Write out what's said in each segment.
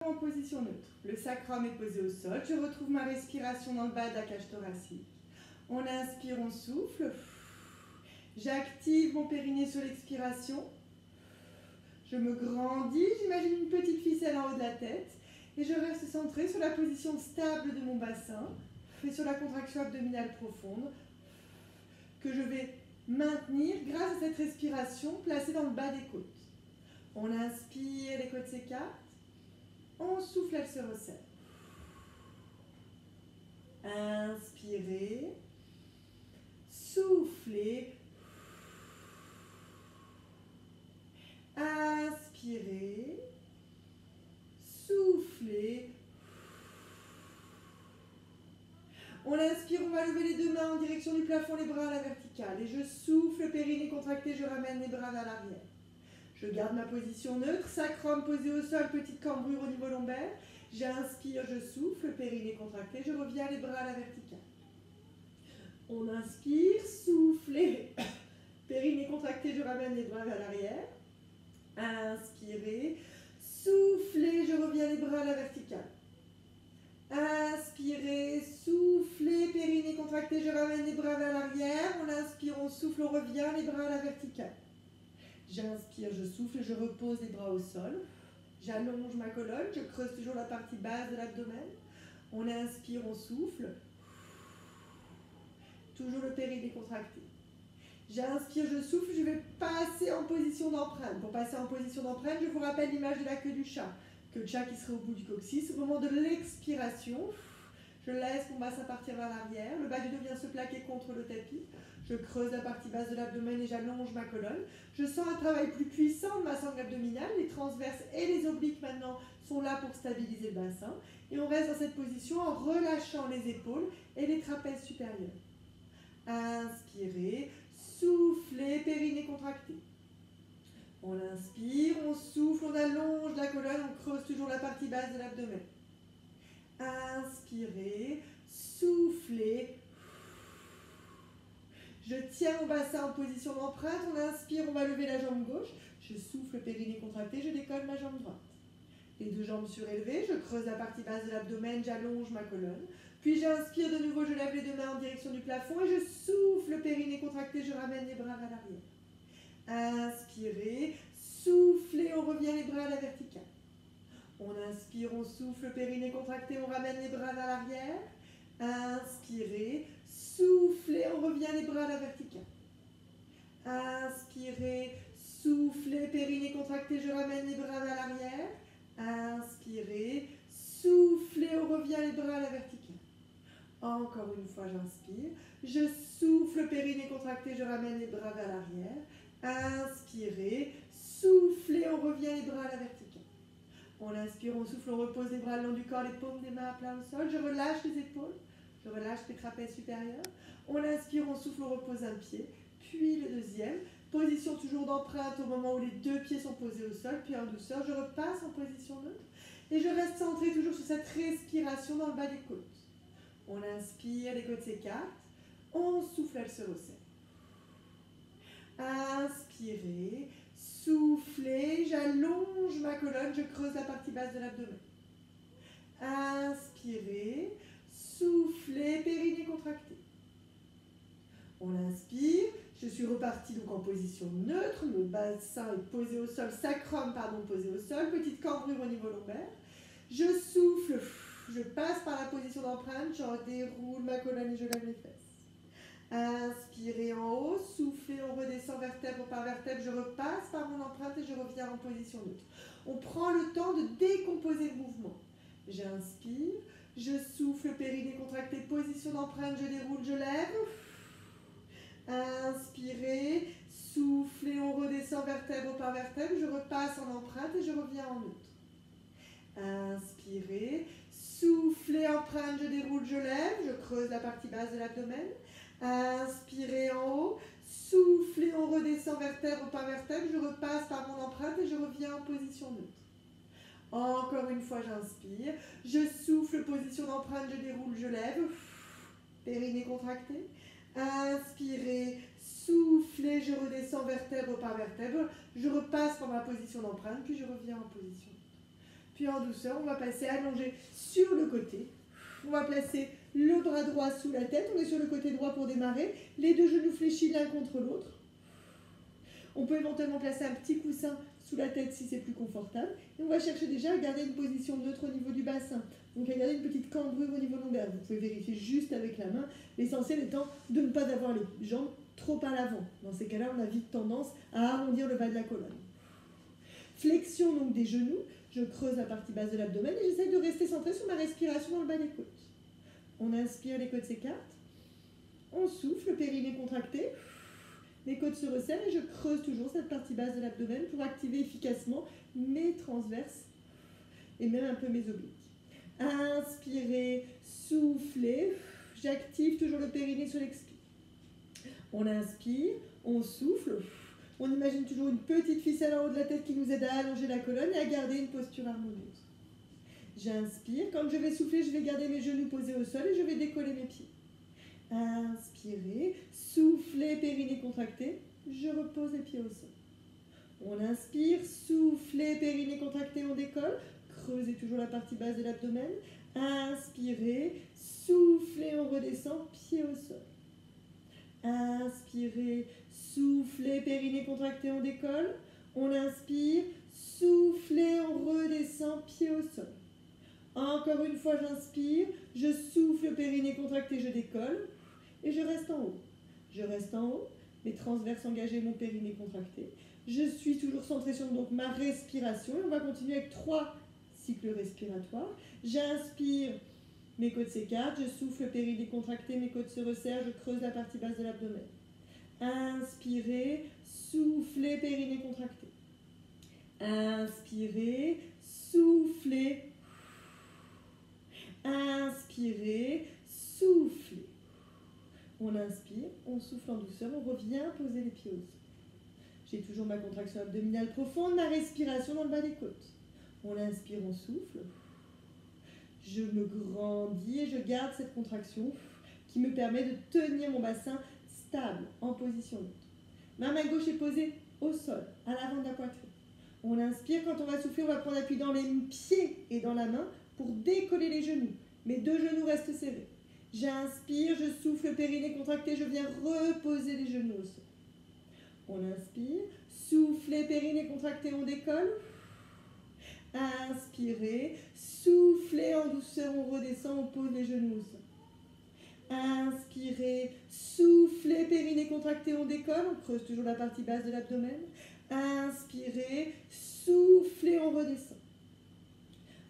En position neutre. Le sacrum est posé au sol. Je retrouve ma respiration dans le bas de la cage thoracique. On inspire, on souffle. J'active mon périnée sur l'expiration. Je me grandis, j'imagine une petite ficelle en haut de la tête. Et je reste centré sur la position stable de mon bassin et sur la contraction abdominale profonde que je vais maintenir grâce à cette respiration placée dans le bas des côtes. On inspire, les côtes s'écartent. On souffle, elles se resserrent. Inspirez. Soufflez. Inspirez. Soufflez. On inspire, on va lever les deux mains en direction du plafond, les bras à la verticale. Et je souffle, périnée contracté, je ramène les bras vers l'arrière. Je garde ma position neutre, sacrum posé au sol, petite cambrure au niveau lombaire. J'inspire, je souffle, périnée contracté, je reviens les bras à la verticale. On inspire, soufflez, périnée contracté, je ramène les bras vers l'arrière. Inspirez, soufflez, je reviens les bras à la verticale. Inspirez, soufflez, périnée contracté, je ramène les bras vers l'arrière. On inspire, on souffle, on revient les bras à la verticale. J'inspire, je souffle, je repose les bras au sol. J'allonge ma colonne, je creuse toujours la partie basse de l'abdomen. On inspire, on souffle. Toujours le périnée contracté. J'inspire, je souffle, je vais passer en position d'empreinte. Pour passer en position d'empreinte, je vous rappelle l'image de la queue du chat. Queue de chat qui serait au bout du coccyx. Au moment de l'expiration, je laisse mon bassin partir vers l'arrière. Le bas du dos vient se plaquer contre le tapis. Je creuse la partie basse de l'abdomen et j'allonge ma colonne. Je sens un travail plus puissant de ma sangle abdominale. Les transverses et les obliques maintenant sont là pour stabiliser le bassin. Et on reste dans cette position en relâchant les épaules et les trapèzes supérieurs. Inspirez, soufflez, périnée contracté. On inspire, on souffle, on allonge la colonne, on creuse toujours la partie basse de l'abdomen. Inspirez, soufflez. Je tiens mon bassin en position d'empreinte. On inspire, on va lever la jambe gauche. Je souffle, périnée contracté, je décolle ma jambe droite. Les deux jambes surélevées, je creuse la partie basse de l'abdomen, j'allonge ma colonne. Puis j'inspire de nouveau, je lève les deux mains en direction du plafond et je souffle, périnée contracté, je ramène les bras vers l'arrière. Inspirez, soufflez, on revient les bras à la verticale. On inspire, on souffle, périnée contracté, on ramène les bras vers l'arrière. Inspirez, soufflez, on revient les bras à la verticale. Inspirez, soufflez, périnée contracté, je ramène les bras vers l'arrière. Inspirez, soufflez, on revient les bras à la verticale. Encore une fois, j'inspire. Je souffle, périnée contracté, je ramène les bras vers l'arrière. Inspirez, soufflez, on revient les bras à la verticale. On inspire, on souffle, on repose les bras le long du corps, les paumes des mains à plat au sol. Je relâche les épaules, je relâche les trapèzes supérieurs. On inspire, on souffle, on repose un pied, puis le deuxième. Position toujours d'empreinte au moment où les deux pieds sont posés au sol, puis en douceur, je repasse en position neutre. Et je reste centré toujours sur cette respiration dans le bas des côtes. On inspire, les côtes s'écartent. On souffle, elles se resserrent. Inspirez, soufflez, j'allonge ma colonne, je creuse la partie basse de l'abdomen. Inspirez, soufflez, périnée contracté. On inspire, je suis reparti donc en position neutre, le bassin est posé au sol, sacrum posé au sol, petite cambrure au niveau lombaire. Je souffle, je passe par la position d'empreinte, je déroule ma colonne et je lève les fesses. Inspirez en haut, soufflez, on redescend vertèbre par vertèbre, je repasse par mon empreinte et je reviens en position neutre. On prend le temps de décomposer le mouvement. J'inspire, je souffle, périnée contracté, position d'empreinte, je déroule, je lève. Inspirez, soufflez, on redescend vertèbre par vertèbre, je repasse en empreinte et je reviens en neutre. Inspirez, soufflez, empreinte, je déroule, je lève, je creuse la partie basse de l'abdomen. Inspirez en haut, soufflez, on redescend vertèbre par vertèbre, je repasse par mon empreinte et je reviens en position neutre. Encore une fois, j'inspire, je souffle, position d'empreinte, je déroule, je lève, périnée contracté. Inspirez, soufflez, je redescends vertèbre par vertèbre, je repasse par ma position d'empreinte, puis je reviens en position. Puis en douceur, on va passer allongé sur le côté. On va placer le bras droit sous la tête. On est sur le côté droit pour démarrer. Les deux genoux fléchis l'un contre l'autre. On peut éventuellement placer un petit coussin sous la tête si c'est plus confortable. Et on va chercher déjà à garder une position neutre au niveau du bassin. Donc à garder une petite cambrure au niveau lombaire. Vous pouvez vérifier juste avec la main. L'essentiel étant de ne pas avoir les jambes trop à l'avant. Dans ces cas-là, on a vite tendance à arrondir le bas de la colonne. Flexion donc des genoux. Je creuse la partie basse de l'abdomen et j'essaie de rester centré sur ma respiration dans le bas des côtes. On inspire, les côtes s'écartent. On souffle, le périnée contracté. Les côtes se resserrent et je creuse toujours cette partie basse de l'abdomen pour activer efficacement mes transverses et même un peu mes obliques. Inspirez, soufflez. J'active toujours le périnée sur l'expire. On inspire, on souffle. On imagine toujours une petite ficelle en haut de la tête qui nous aide à allonger la colonne et à garder une posture harmonieuse. J'inspire. Quand je vais souffler, je vais garder mes genoux posés au sol et je vais décoller mes pieds. Inspirez, soufflez, périnée contracté. Je repose les pieds au sol. On inspire, soufflez, périnée contracté, on décolle. Creusez toujours la partie basse de l'abdomen. Inspirez, soufflez, on redescend, pieds au sol. Inspirez, soufflez, périnée contracté, on décolle. On inspire, soufflez, on redescend, pieds au sol. Encore une fois, j'inspire, je souffle, périnée contracté, je décolle. Et je reste en haut. Je reste en haut, mes transverses engagées, mon périnée contracté. Je suis toujours centrée sur donc, ma respiration. On va continuer avec 3 cycles respiratoires. J'inspire, mes côtes s'écartent. Je souffle, périnée contracté, mes côtes se resserrent. Je creuse la partie basse de l'abdomen. Inspirez, soufflez, périnée contracté. Inspirez, soufflez. Inspirez, soufflez. On inspire, on souffle en douceur, on revient poser les pieds au sol. J'ai toujours ma contraction abdominale profonde, ma respiration dans le bas des côtes. On inspire, on souffle. Je me grandis et je garde cette contraction qui me permet de tenir mon bassin stable, en position neutre. Ma main gauche est posée au sol, à l'avant de la poitrine. On inspire, quand on va souffler, on va prendre appui dans les pieds et dans la main pour décoller les genoux. Mes 2 genoux restent serrés. J'inspire, je souffle, périnée contracté, je viens reposer les genoux au sol. On inspire, soufflez, périnée contracté, on décolle. Inspirez, soufflez en douceur, on redescend, on pose les genoux au sol. Inspirez, soufflez, périnée contracté, on décolle, on creuse toujours la partie basse de l'abdomen. Inspirez, soufflez, on redescend.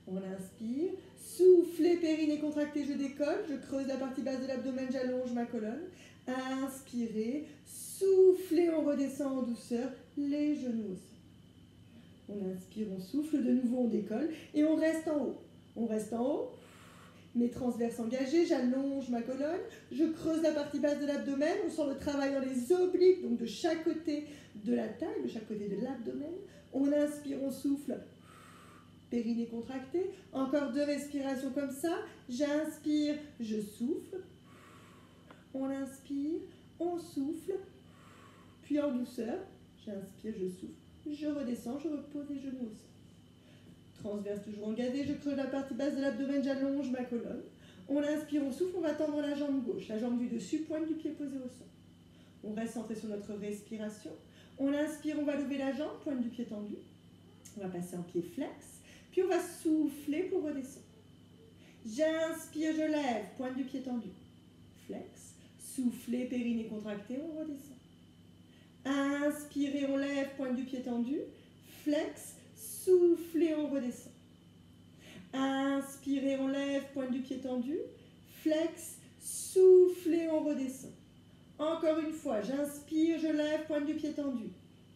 On inspire, soufflez, périnée contracté, je décolle, je creuse la partie basse de l'abdomen, j'allonge ma colonne. Inspirez, soufflez, on redescend en douceur, les genoux au sol. On inspire, on souffle, de nouveau on décolle et on reste en haut. On reste en haut, mes transverses engagées, j'allonge ma colonne, je creuse la partie basse de l'abdomen, on sent le travail dans les obliques, donc de chaque côté de la taille, de chaque côté de l'abdomen. On inspire, on souffle. Périnée contracté, encore 2 respirations comme ça, j'inspire, je souffle, on inspire, on souffle, puis en douceur, j'inspire, je souffle, je redescends, je repose les genoux au sol. Transverse toujours engagé, je creuse la partie basse de l'abdomen, j'allonge ma colonne, on inspire, on souffle, on va tendre la jambe gauche, la jambe du dessus, pointe du pied posée au sol. On reste centré sur notre respiration, on inspire, on va lever la jambe, pointe du pied tendu, on va passer en pied flex. Puis on va souffler pour redescendre. J'inspire, je lève, pointe du pied tendu. Flex, soufflez, périnée contracté, on redescend. Inspirez, on lève, pointe du pied tendu. Flex, soufflez, on redescend. Inspirez, on lève, pointe du pied tendu. Flex, soufflez, on redescend. Encore une fois, j'inspire, je lève, pointe du pied tendu.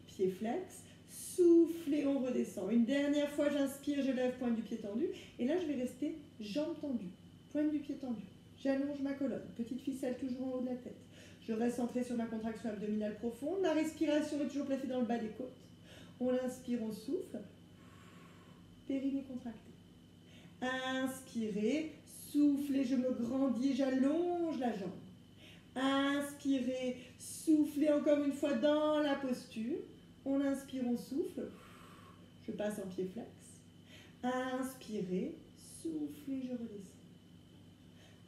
Pied flex. Soufflez, on redescend. Une dernière fois, j'inspire, je lève, pointe du pied tendu. Et là, je vais rester jambes tendues, pointe du pied tendu. J'allonge ma colonne, petite ficelle toujours en haut de la tête. Je reste centré sur ma contraction abdominale profonde. Ma respiration est toujours placée dans le bas des côtes. On inspire, on souffle. Périnée contracté. Inspirez, soufflez, je me grandis, j'allonge la jambe. Inspirez, soufflez encore une fois dans la posture. On inspire, on souffle. Je passe en pied flex. Inspirez, soufflez, je redescends.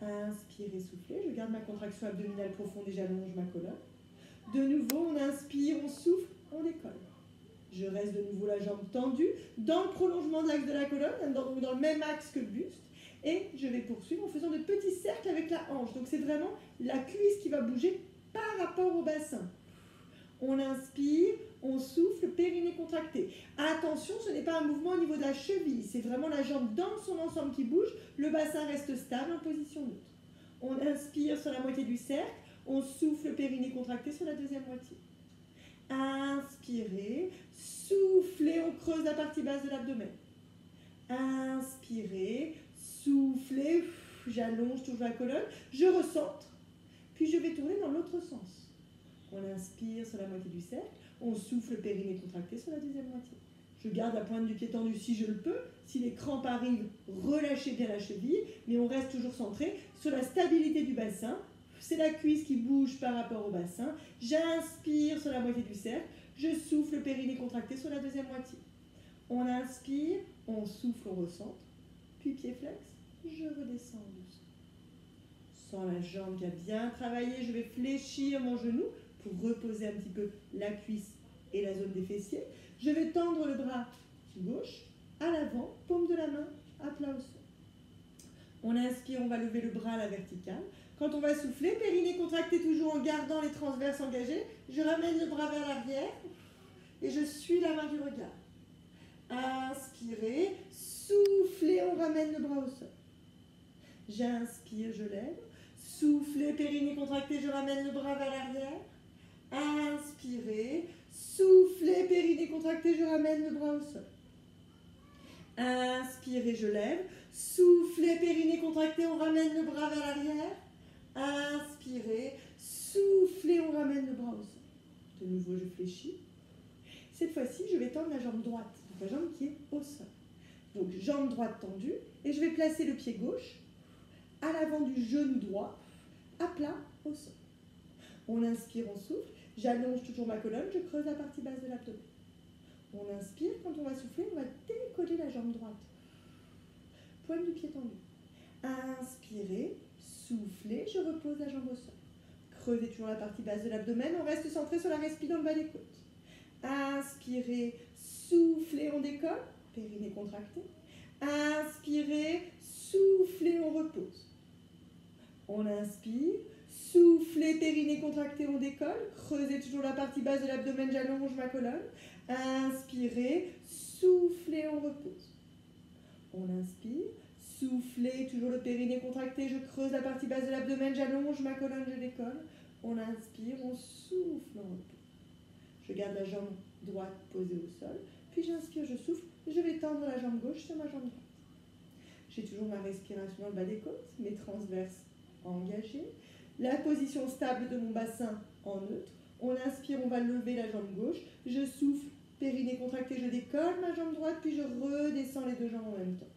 Inspirez, soufflez, je garde ma contraction abdominale profonde et j'allonge ma colonne. De nouveau, on inspire, on souffle, on décolle. Je reste de nouveau la jambe tendue, dans le prolongement de l'axe de la colonne, dans le même axe que le buste. Et je vais poursuivre en faisant de petits cercles avec la hanche. Donc c'est vraiment la cuisse qui va bouger par rapport au bassin. On inspire, on souffle, périnée contracté. Attention, ce n'est pas un mouvement au niveau de la cheville, c'est vraiment la jambe dans son ensemble qui bouge, le bassin reste stable en position neutre. On inspire sur la moitié du cercle, on souffle, périnée contracté sur la deuxième moitié. Inspirez, soufflez, on creuse la partie basse de l'abdomen. Inspirez, soufflez, j'allonge toujours la colonne, je recentre, puis je vais tourner dans l'autre sens. On inspire sur la moitié du cercle, on souffle, périnée contracté sur la deuxième moitié. Je garde la pointe du pied tendue si je le peux. Si les crampes arrivent, relâchez bien la cheville, mais on reste toujours centré sur la stabilité du bassin. C'est la cuisse qui bouge par rapport au bassin. J'inspire sur la moitié du cercle, je souffle, périnée contracté sur la deuxième moitié. On inspire, on souffle, on recentre, puis pied flex, je redescends doucement. Sans la jambe qui a bien travaillé, je vais fléchir mon genou pour reposer un petit peu la cuisse et la zone des fessiers. Je vais tendre le bras gauche à l'avant, paume de la main à plat au sol. On inspire, on va lever le bras à la verticale. Quand on va souffler, périnée contracté toujours en gardant les transverses engagés, je ramène le bras vers l'arrière et je suis la main du regard. Inspirez, soufflez, on ramène le bras au sol. J'inspire, je lève. Soufflez, périnée contracté, je ramène le bras vers l'arrière. Inspirez, soufflez, périnée contracté, je ramène le bras au sol. Inspirez, je lève. Soufflez, périnée contracté, on ramène le bras vers l'arrière. Inspirez, soufflez, on ramène le bras au sol. De nouveau, je fléchis. Cette fois-ci, je vais tendre la jambe droite, donc la jambe qui est au sol. Donc, jambe droite tendue, et je vais placer le pied gauche à l'avant du genou droit, à plat au sol. On inspire, on souffle. J'allonge toujours ma colonne, je creuse la partie basse de l'abdomen. On inspire, quand on va souffler, on va décoller la jambe droite. Pointe du pied tendu. Inspirez, soufflez, je repose la jambe au sol. Creusez toujours la partie basse de l'abdomen, on reste centré sur la respiration dans le bas des côtes. Inspirez, soufflez, on décolle, périnée contracté. Inspirez, soufflez, on repose. On inspire, soufflez, périnée contracté, on décolle. Creusez toujours la partie basse de l'abdomen, j'allonge ma colonne. Inspirez, soufflez, on repose. On inspire, soufflez, toujours le périnée contracté, je creuse la partie basse de l'abdomen, j'allonge ma colonne, je décolle. On inspire, on souffle, on repose. Je garde la jambe droite posée au sol, puis j'inspire, je souffle, je vais tendre la jambe gauche sur ma jambe droite. J'ai toujours ma respiration dans le bas des côtes, mes transverses engagées, la position stable de mon bassin en neutre. On inspire, on va lever la jambe gauche, je souffle, périnée contracté, je décolle ma jambe droite, puis je redescends les deux jambes en même temps.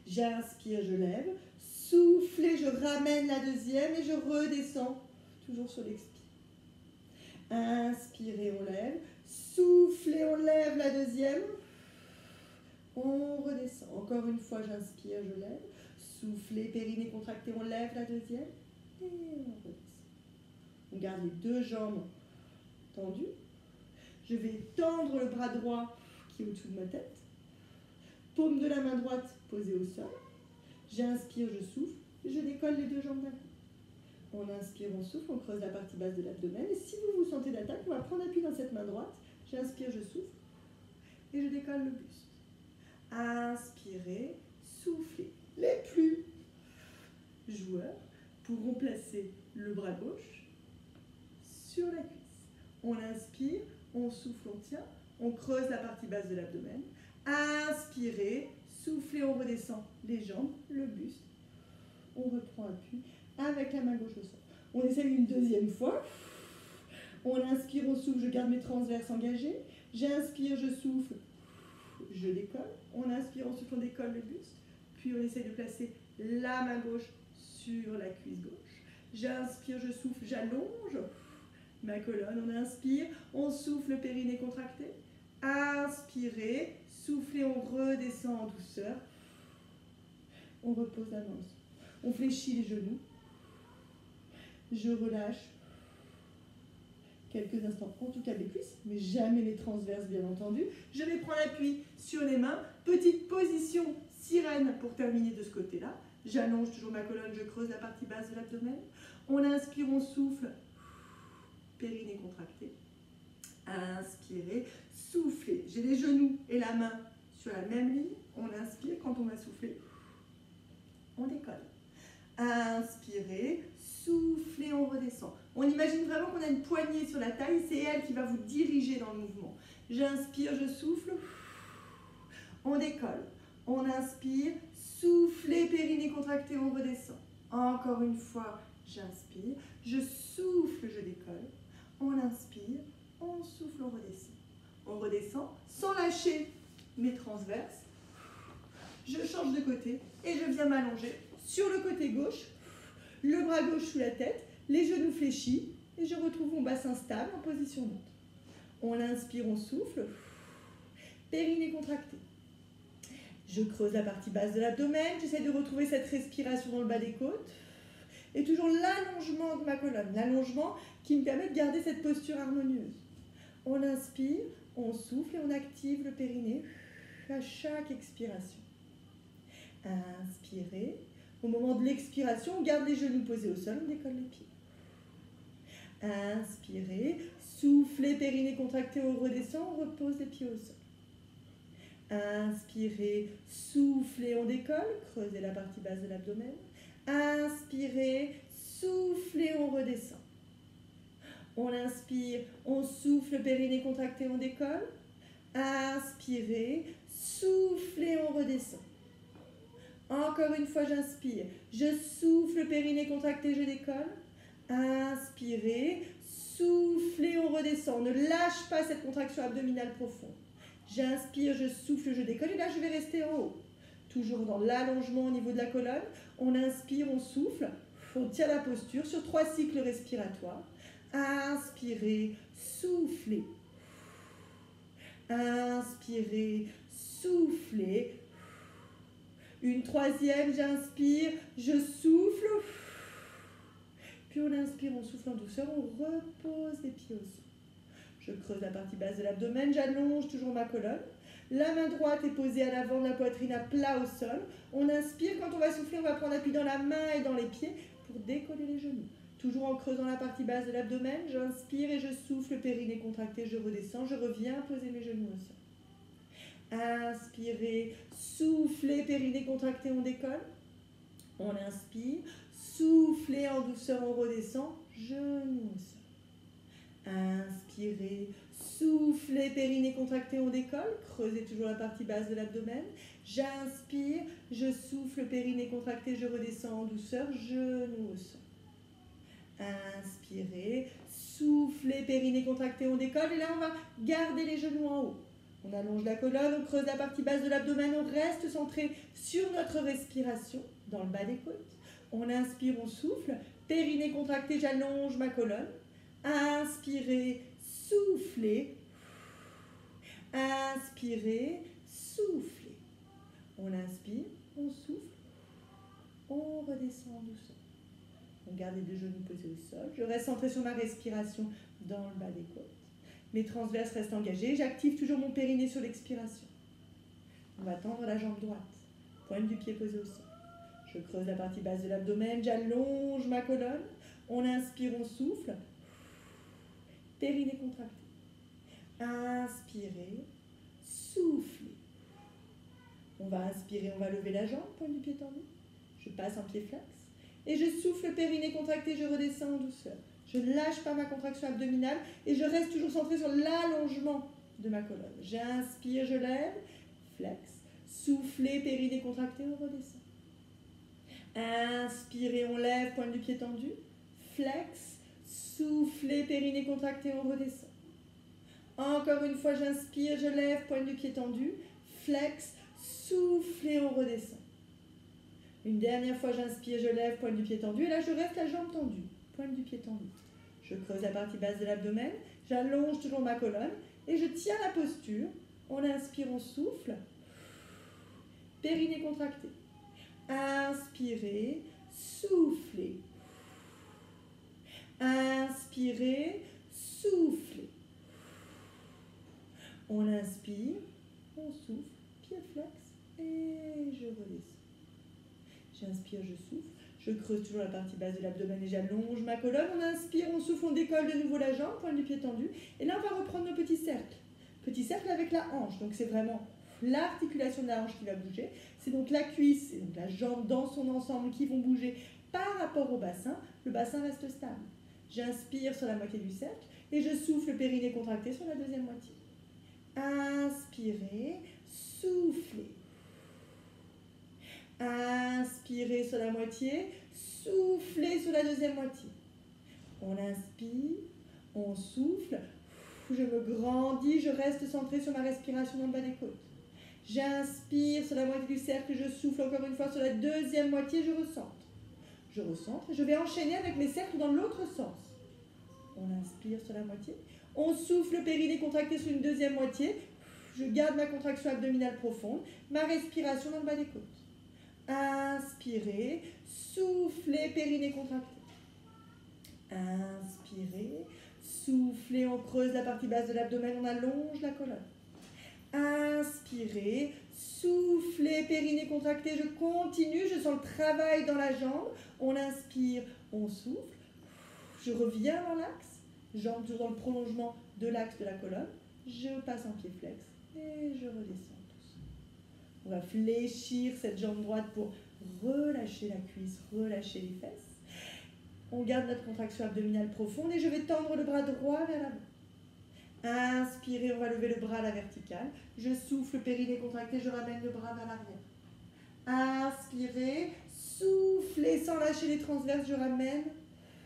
J'inspire, je lève, soufflez, je ramène la deuxième et je redescends, toujours sur l'expire. Inspirez, on lève, soufflez, on lève la deuxième, on redescend. Encore une fois, j'inspire, je lève, soufflez, périnée contracté, on lève la deuxième et on redescend. On garde les deux jambes tendues. Je vais tendre le bras droit qui est au-dessus de ma tête. Paume de la main droite posée au sol. J'inspire, je souffle, je décolle les deux jambes d'un coup. On inspire, on souffle, on creuse la partie basse de l'abdomen. Et si vous vous sentez d'attaque, on va prendre appui dans cette main droite. J'inspire, je souffle et je décolle le buste. Inspirez, soufflez. Les plus joueurs pourront placer le bras gauche sur la cuisse. On inspire, on souffle, on tient, on creuse la partie basse de l'abdomen. Inspirez, soufflez, on redescend les jambes, le buste. On reprend appui avec la main gauche au sol. On essaye une deuxième fois. On inspire, on souffle, je garde mes transverses engagés. J'inspire, je souffle, je décolle. On inspire, on souffle, on décolle le buste. Puis on essaye de placer la main gauche sur la cuisse gauche. J'inspire, je souffle, j'allonge ma colonne. On inspire, on souffle, périnée contracté. Inspirez, soufflez, on redescend en douceur. On repose la main. On fléchit les genoux. Je relâche. Quelques instants, en tout cas les cuisses, mais jamais les transverses bien entendu. Je vais prendre appui sur les mains. Petite position sirène pour terminer de ce côté-là. J'allonge toujours ma colonne, je creuse la partie basse de l'abdomen. On inspire, on souffle. Périnée contracté. Inspirez, soufflez. J'ai les genoux et la main sur la même ligne. On inspire, quand on va souffler, on décolle. Inspirez, soufflez, on redescend. On imagine vraiment qu'on a une poignée sur la taille, c'est elle qui va vous diriger dans le mouvement. J'inspire, je souffle, on décolle. On inspire, soufflez, périnée contracté, on redescend. Encore une fois, j'inspire, je souffle, je décolle. On inspire, on souffle, on redescend. On redescend sans lâcher mes transverses. Je change de côté et je viens m'allonger sur le côté gauche, le bras gauche sous la tête, les genoux fléchis et je retrouve mon bassin stable en position haute. On inspire, on souffle, périnée contracté. Je creuse la partie basse de l'abdomen, j'essaie de retrouver cette respiration dans le bas des côtes et toujours l'allongement de ma colonne, l'allongement qui me permet de garder cette posture harmonieuse. On inspire, on souffle et on active le périnée à chaque expiration. Inspirez. Au moment de l'expiration, on garde les genoux posés au sol, on décolle les pieds. Inspirez, soufflez, périnée contracté, on redescend, on repose les pieds au sol. Inspirez, soufflez, on décolle, creusez la partie basse de l'abdomen. Inspirez, soufflez, on redescend. On inspire, on souffle, périnée contracté, on décolle. Inspirez, soufflez, on redescend. Encore une fois, j'inspire. Je souffle, périnée contracté, je décolle. Inspirez, soufflez, on redescend. On ne lâche pas cette contraction abdominale profonde. J'inspire, je souffle, je décolle. Et là, je vais rester en haut. Toujours dans l'allongement au niveau de la colonne. On inspire, on souffle. On tient la posture sur 3 cycles respiratoires. Inspirez, soufflez. Inspirez, soufflez. Une troisième, j'inspire, je souffle. Puis on inspire, on souffle en douceur, on repose les pieds au sol. Je creuse la partie basse de l'abdomen, j'allonge toujours ma colonne. La main droite est posée à l'avant de la poitrine à plat au sol. On inspire, quand on va souffler, on va prendre appui dans la main et dans les pieds pour décoller les genoux. Toujours en creusant la partie basse de l'abdomen, j'inspire et je souffle, périnée contracté, je redescends, je reviens poser mes genoux au sol. Inspirez, soufflez, périnée contracté, on décolle. On inspire, soufflez en douceur, on redescend, genoux au sol. Inspirez, soufflez, périnée contracté, on décolle. Creusez toujours la partie basse de l'abdomen. J'inspire, je souffle, périnée contracté, je redescends en douceur, genoux au sol. Inspirez, soufflez, périnée contracté, on décolle. Et là, on va garder les genoux en haut. On allonge la colonne, on creuse la partie basse de l'abdomen, on reste centré sur notre respiration dans le bas des côtes. On inspire, on souffle, périnée contracté, j'allonge ma colonne. Inspirez, soufflez. Inspirez, soufflez. On inspire, on souffle, on redescend en douceur. On garde les 2 genoux posés au sol. Je reste centré sur ma respiration dans le bas des côtes. Mes transverses restent engagés. J'active toujours mon périnée sur l'expiration. On va tendre la jambe droite. Pointe du pied posée au sol. Je creuse la partie basse de l'abdomen. J'allonge ma colonne. On inspire, on souffle. Périnée contracté. Inspirez. Soufflez. On va inspirer, on va lever la jambe. Pointe du pied tendu. Je passe en pied flex. Et je souffle, périnée contracté. Je redescends en douceur. Je ne lâche pas ma contraction abdominale et je reste toujours centré sur l'allongement de ma colonne. J'inspire, je lève, flex, soufflez, périnée contracté, on redescend. Inspirez, on lève, pointe du pied tendu, flex, soufflez, périnée contracté, on redescend. Encore une fois, j'inspire, je lève, pointe du pied tendu, flex, soufflez, on redescend. Une dernière fois, j'inspire, je lève, pointe du pied tendu et là, je reste la jambe tendue. Pointe du pied tendu. Je creuse la partie basse de l'abdomen, j'allonge toujours ma colonne et je tiens la posture On inspire, on souffle. Périnée contracté. Inspirez, soufflez. Inspirez, soufflez. On inspire, on souffle, pied flex et je redescends. J'inspire, je souffle. Je creuse toujours la partie basse de l'abdomen et j'allonge ma colonne. On inspire, on souffle, on décolle de nouveau la jambe, pointe du pied tendu. Et là, on va reprendre nos petits cercles. Petits cercles avec la hanche. Donc, c'est vraiment l'articulation de la hanche qui va bouger. C'est donc la cuisse et donc la jambe dans son ensemble qui vont bouger par rapport au bassin. Le bassin reste stable. J'inspire sur la moitié du cercle et je souffle, périnée contracté sur la deuxième moitié. Inspirez, soufflez. Inspirez sur la moitié, soufflez sur la deuxième moitié. On inspire, on souffle, je me grandis, je reste centré sur ma respiration dans le bas des côtes. J'inspire sur la moitié du cercle, je souffle encore une fois sur la deuxième moitié, je recentre. Je recentre et je vais enchaîner avec mes cercles dans l'autre sens. On inspire sur la moitié, on souffle, périnée contracté sur une deuxième moitié, je garde ma contraction abdominale profonde, ma respiration dans le bas des côtes. Inspirez, soufflez, périnée contracté. Inspirez, soufflez, on creuse la partie basse de l'abdomen, on allonge la colonne. Inspirez, soufflez, périnée contracté, je continue, je sens le travail dans la jambe. On inspire, on souffle, je reviens dans l'axe, jambe toujours dans le prolongement de l'axe de la colonne. Je passe en pied flex et je redescends. On va fléchir cette jambe droite pour relâcher la cuisse, relâcher les fesses. On garde notre contraction abdominale profonde et je vais tendre le bras droit vers l'avant. Inspirez, on va lever le bras à la verticale. Je souffle, périnée contracté, je ramène le bras vers l'arrière. Inspirez, soufflez sans lâcher les transverses, je ramène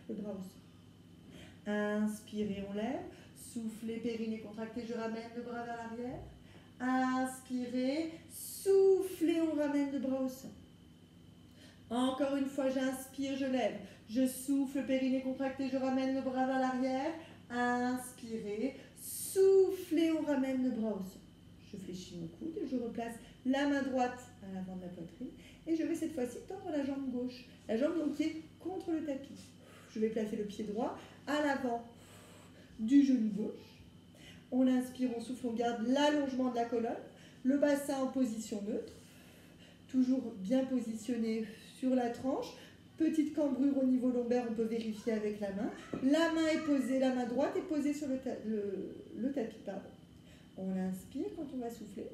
le bras au sol. Inspirez, on lève. Soufflez, périnée contracté, je ramène le bras vers l'arrière. Inspirez, soufflez, on ramène le bras au sol. Encore une fois, j'inspire, je lève. Je souffle, périnée contracté, je ramène le bras vers l'arrière. Inspirez, soufflez, on ramène le bras au sol. Je fléchis mon coude et je replace la main droite à l'avant de la poitrine. Et je vais cette fois-ci tendre la jambe gauche. La jambe donc qui est contre le tapis. Je vais placer le pied droit à l'avant du genou gauche. On inspire, on souffle, on garde l'allongement de la colonne. Le bassin en position neutre. Toujours bien positionné sur la tranche. Petite cambrure au niveau lombaire, on peut vérifier avec la main. La main est posée, la main droite est posée sur le tapis. Pardon. On inspire quand on va souffler.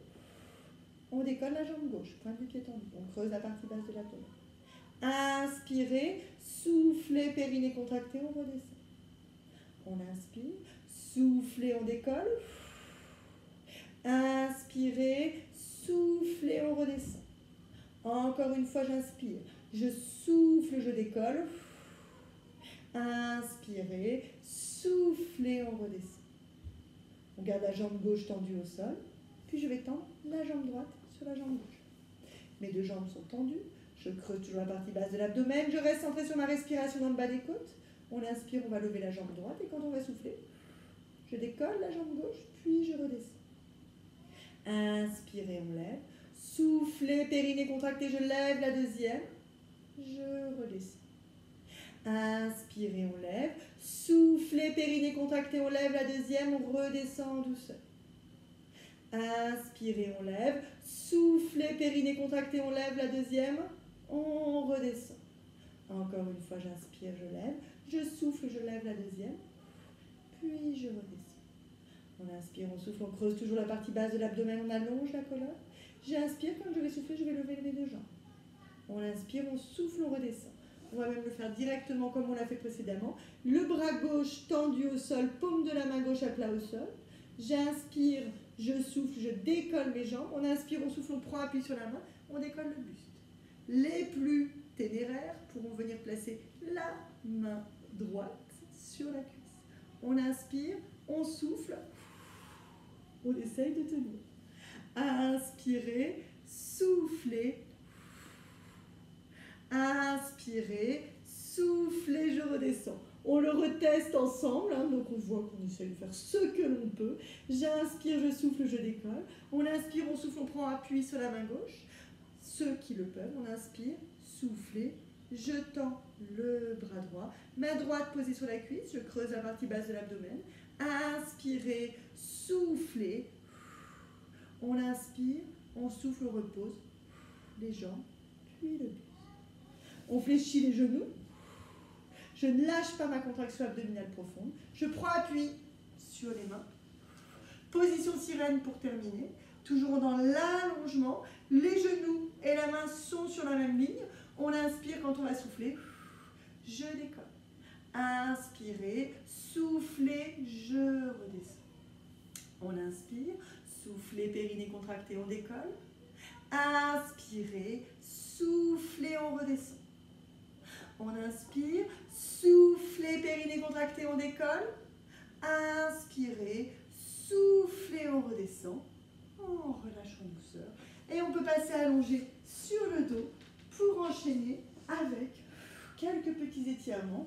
On décolle la jambe gauche, pointe du pied tendu. On creuse la partie basse de l'abdomen. Inspirez, soufflez, périnée contracté, on redescend. On inspire, soufflez, on décolle. Inspirez, soufflez, on redescend. Encore une fois, j'inspire. Je souffle, je décolle. Inspirez, soufflez, on redescend. On garde la jambe gauche tendue au sol. Puis je vais tendre la jambe droite sur la jambe gauche. Mes deux jambes sont tendues. Je creuse toujours la partie basse de l'abdomen. Je reste centré sur ma respiration dans le bas des côtes. On inspire, on va lever la jambe droite. Et quand on va souffler, je décolle la jambe gauche, puis je redescends. Inspirez, on lève. Soufflez, périnée contracté, je lève la deuxième. Je redescends. Inspirez, on lève. Soufflez, périnée contracté, on lève la deuxième, on redescend en douceur. Inspirez, on lève. Soufflez, périnée contracté, on lève la deuxième, on redescend. Encore une fois, j'inspire, je lève. Je souffle, je lève la deuxième, puis je redescends. On inspire, on souffle, on creuse toujours la partie basse de l'abdomen, on allonge la colonne. J'inspire, quand je vais souffler, je vais lever mes deux jambes. On inspire, on souffle, on redescend. On va même le faire directement comme on l'a fait précédemment. Le bras gauche tendu au sol, paume de la main gauche à plat au sol. J'inspire, je souffle, je décolle mes jambes. On inspire, on souffle, on prend appui sur la main, on décolle le buste. Les plus téméraires pourront venir placer la main droite sur la cuisse. On inspire, on souffle, on essaye de tenir. Inspirez, soufflez. Inspirez, soufflez, je redescends. On le reteste ensemble, hein, donc on voit qu'on essaie de faire ce que l'on peut. J'inspire, je souffle, je décolle. On inspire, on souffle, on prend appui sur la main gauche. Ceux qui le peuvent, on inspire, soufflez, je tends le bras droit. Main droite posée sur la cuisse, je creuse la partie basse de l'abdomen. Inspirez, soufflez. On inspire, on souffle, on repose les jambes, puis le buste. On fléchit les genoux. Je ne lâche pas ma contraction abdominale profonde. Je prends appui sur les mains. Position sirène pour terminer. Toujours dans l'allongement. Les genoux et la main sont sur la même ligne. On inspire quand on va souffler. Je décolle. Inspirez, soufflez, je redescends. On inspire, soufflez, périnée contracté, on décolle. Inspirez, soufflez, on redescend. On inspire, soufflez, périnée contracté, on décolle. Inspirez, soufflez, on redescend. On relâche en douceur. Et on peut passer allongé sur le dos pour enchaîner avec quelques petits étirements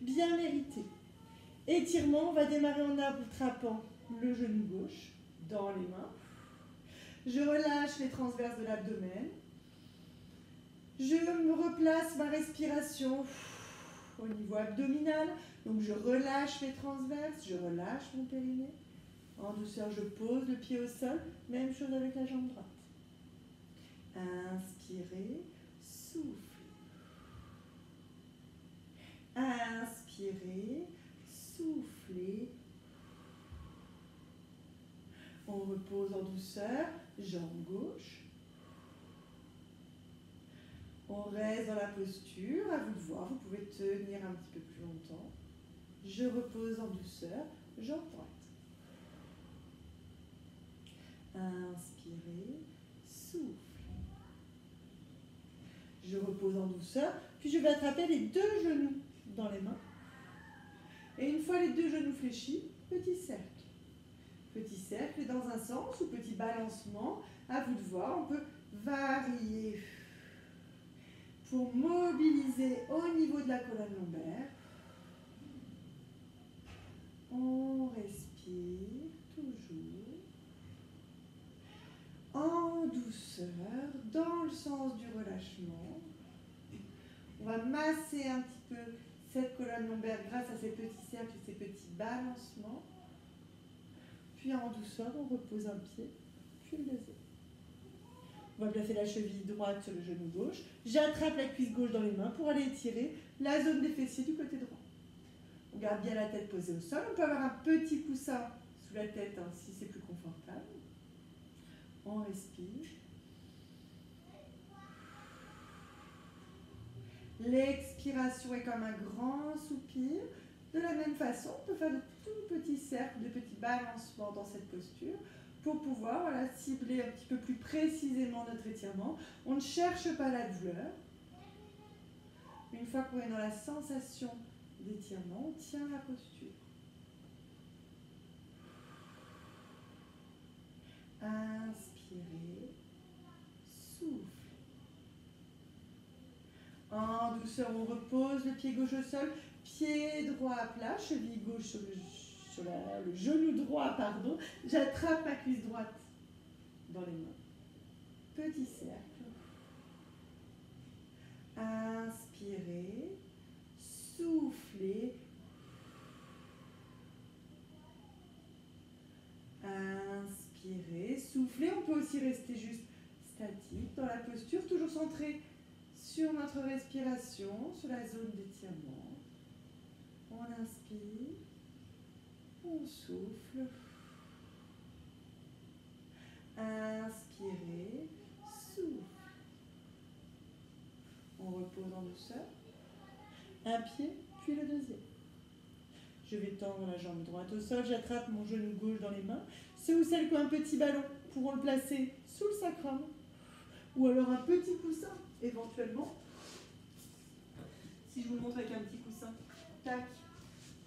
bien mérités. Étirement, on va démarrer en attrapant le genou gauche dans les mains. Je relâche les transverses de l'abdomen. Je me replace ma respiration au niveau abdominal. Donc je relâche mes transverses, je relâche mon périnée. En douceur, je pose le pied au sol. Même chose avec la jambe droite. Inspirez, soufflez. Inspirez, soufflez. On repose en douceur, jambe gauche. On reste dans la posture, à vous de voir, vous pouvez tenir un petit peu plus longtemps. Je repose en douceur, jambe droite. Inspirez, soufflez. Je repose en douceur, puis je vais attraper les deux genoux dans les mains. Et une fois les deux genoux fléchis, petit cercle. Petit cercle dans un sens ou petit balancement, à vous de voir, on peut varier pour mobiliser au niveau de la colonne lombaire. On respire toujours en douceur, dans le sens du relâchement. On va masser un petit peu cette colonne lombaire grâce à ces petits cercles et ces petits balancements. Puis en douceur, on repose un pied, puis le deuxième. On va placer la cheville droite sur le genou gauche. J'attrape la cuisse gauche dans les mains pour aller étirer la zone des fessiers du côté droit. On garde bien la tête posée au sol. On peut avoir un petit coussin sous la tête hein, si c'est plus confortable. On respire. L'expiration est comme un grand soupir. De la même façon, on peut faire de tout petits cercles, de petits balancements dans cette posture pour pouvoir cibler un petit peu plus précisément notre étirement. On ne cherche pas la douleur. Une fois qu'on est dans la sensation d'étirement, on tient la posture. Inspirez, soufflez. En douceur, on repose le pied gauche au sol, pied droit à plat, cheville gauche sur le genou droit, pardon. J'attrape ma cuisse droite dans les mains. Petit cercle. Inspirez, soufflez. Inspirez, soufflez. On peut aussi rester juste statique dans la posture, toujours centré sur notre respiration, sur la zone d'étirement. On inspire, on souffle. Inspirez, souffle. On repose en douceur. Un pied, puis le deuxième. Je vais tendre la jambe droite au sol, j'attrape mon genou gauche dans les mains. Ceux ou celles qui ont un petit ballon pourront le placer sous le sacrum. Ou alors un petit coussin, éventuellement. Si je vous le montre avec un petit coussin, tac.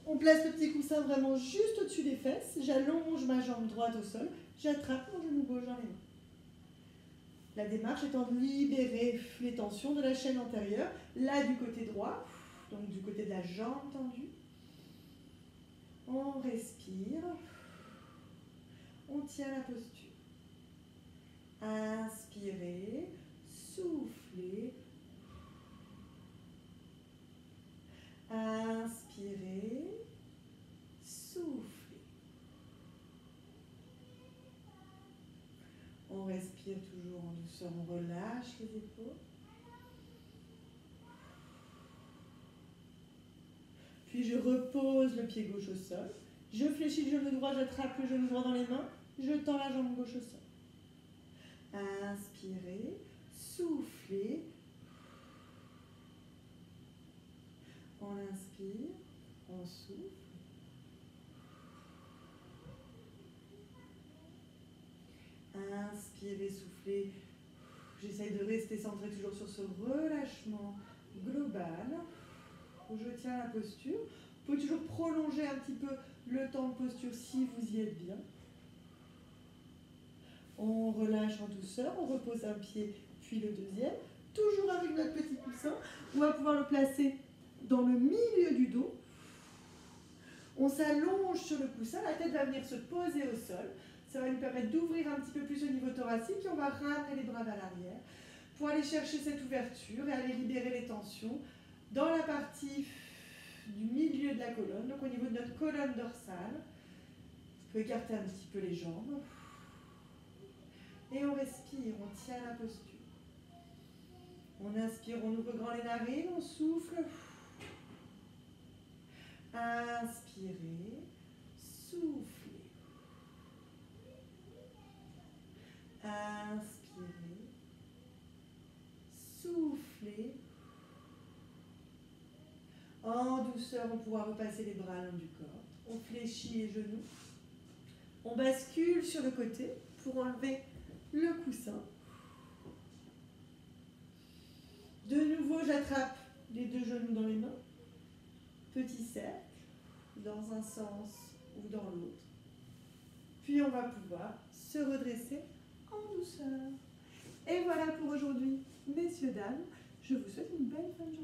On place le petit coussin vraiment juste au-dessus des fesses. J'allonge ma jambe droite au sol. J'attrape mon genou gauche dans les mains. La démarche étant de libérer les tensions de la chaîne antérieure. Là, du côté droit, donc du côté de la jambe tendue. On respire. On tient la posture. Inspirez, soufflez. Inspirez, soufflez. On respire toujours en douceur, on relâche les épaules. Puis je repose le pied gauche au sol. Je fléchis le genou droit, j'attrape le genou droit dans les mains. Je tends la jambe gauche au sol. Inspirez, soufflez. On inspire, on souffle. Inspirez, soufflez. J'essaye de rester centré toujours sur ce relâchement global. Je tiens la posture. Vous pouvez toujours prolonger un petit peu le temps de posture si vous y êtes bien. On relâche en douceur, on repose un pied puis le deuxième. Toujours avec notre petit coussin. On va pouvoir le placer dans le milieu du dos. On s'allonge sur le coussin, la tête va venir se poser au sol. Ça va nous permettre d'ouvrir un petit peu plus au niveau thoracique et on va ramener les bras vers l'arrière pour aller chercher cette ouverture et aller libérer les tensions dans la partie du milieu de la colonne, donc au niveau de notre colonne dorsale. On peut écarter un petit peu les jambes. Et on respire, on tient la posture. On inspire, on ouvre grand les narines, on souffle. Inspirez, soufflez. Inspirez, soufflez. En douceur, on pourra repasser les bras le long du corps. On fléchit les genoux. On bascule sur le côté pour enlever le coussin. De nouveau, j'attrape les deux genoux dans les mains. Petit cercle, dans un sens ou dans l'autre. Puis on va pouvoir se redresser en douceur. Et voilà pour aujourd'hui, messieurs, dames. Je vous souhaite une belle fin de journée.